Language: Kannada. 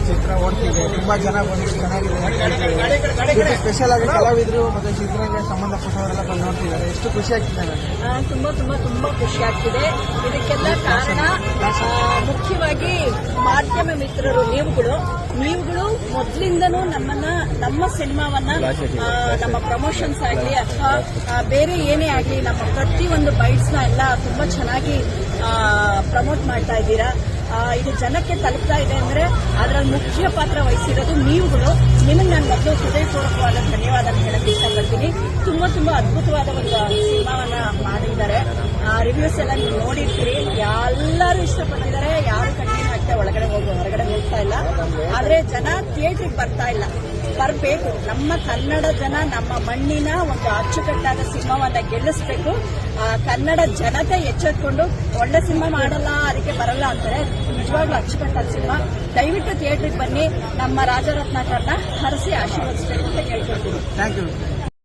ಚಿತ್ರ ಓಡ್ತಿದೆ, ತುಂಬಾ ಜನ ಬಂದು ಚೆನ್ನಾಗಿದೆ ಅಂತ ಹೇಳ್ತಿದ್ದಾರೆ. ಸ್ಪೆಷಲ್ ಆಗಿ ಕಲಾವಿದರು ಮತ್ತೆ ಚಿತ್ರಕ್ಕೆ ಸಂಬಂಧಪಟ್ಟವರೆಲ್ಲ ಬಂದು ನೋಡ್ತಿದ್ದಾರೆ. ಎಷ್ಟು ಖುಷಿ ಆಗ್ತಿದೆ ನನಗೆ. ತುಂಬಾ ಖುಷಿ ಆಗ್ತಿದೆ. ಇದಕ್ಕೆಲ್ಲ ಕಾರಣ ಮುಖ್ಯವಾಗಿ ಮಾಧ್ಯಮ ಮಿತ್ರರು ನೀವುಗಳು ಮೊದಲಿಂದನೂ ನಮ್ಮ ಸಿನಿಮಾವನ್ನ ನಮ್ಮ ಪ್ರಮೋಷನ್ಸ್ ಆಗ್ಲಿ ಅಥವಾ ಬೇರೆ ಏನೇ ಆಗ್ಲಿ ನಮ್ಮ ಪ್ರತಿಯೊಂದು ಬೈಟ್ಸ್ ನ ಎಲ್ಲ ತುಂಬಾ ಚೆನ್ನಾಗಿ ಪ್ರಮೋಟ್ ಮಾಡ್ತಾ ಇದ್ದೀರಾ. ಇದು ಜನಕ್ಕೆ ತಲುಪ್ತಾ ಇದೆ ಅಂದ್ರೆ ಅದರಲ್ಲಿ ಮುಖ್ಯ ಪಾತ್ರ ವಹಿಸಿರೋದು ನೀವುಗಳು. ನಿಮಗೆ ನಾನು ಮೊದಲು ಹೃದಯಪೂರ್ವಕವಾದ ಧನ್ಯವಾದ ಹೇಳಕ್ಕೆ ಇಷ್ಟಪಡ್ತೀನಿ. ತುಂಬಾ ಅದ್ಭುತವಾದ ಒಂದು ಸಿನಿಮಾವನ್ನ ಮಾಡಿದ್ದಾರೆ. ರಿವ್ಯೂಸ್ ಎಲ್ಲ ನೀವು ನೋಡಿರ್ತೀರಿ, ಎಲ್ಲರೂ ಇಷ್ಟಪಟ್ಟಿದ್ದಾರೆ. ಯಾರು ಕಣ್ಣಿನ ಹಾಕ್ತಾ ಹೊರಗಡೆ ಹೋಗ್ತಾ ಇಲ್ಲ. ಆದ್ರೆ ಜನ ಥಿಯೇಟರ್ಗೆ ಬರ್ತಾ ಇಲ್ಲ, ಬರಬೇಕು. ನಮ್ಮ ಕನ್ನಡ ಜನ ನಮ್ಮ ಮಣ್ಣಿನ ಒಂದು ಅಚ್ಚುಕಟ್ಟಾದ ಸಿನಿಮಾವನ್ನ ಗೆಲ್ಲಿಸಬೇಕು. ಕನ್ನಡ ಜನತೆ ಎಚ್ಚೆತ್ಕೊಂಡು ಒಳ್ಳೆ ಸಿನಿಮಾ ಮಾಡಲ್ಲ ಅದಕ್ಕೆ ಬರಲ್ಲ ಅಂತಾರೆ. ನಿಜವಾಗ್ಲೂ ಅಚ್ಚುಕಟ್ಟಾದ ಸಿನಿಮಾ. ದಯವಿಟ್ಟು ಥಿಯೇಟರ್ಗೆ ಬನ್ನಿ, ನಮ್ಮ ರಾಜರತ್ನಾಕರ್ನ ಹರಸಿ ಆಶೀರ್ವದಿಸಬೇಕು ಅಂತ ಕೇಳ್ಕೊಳ್ತೀನಿ. Thank you.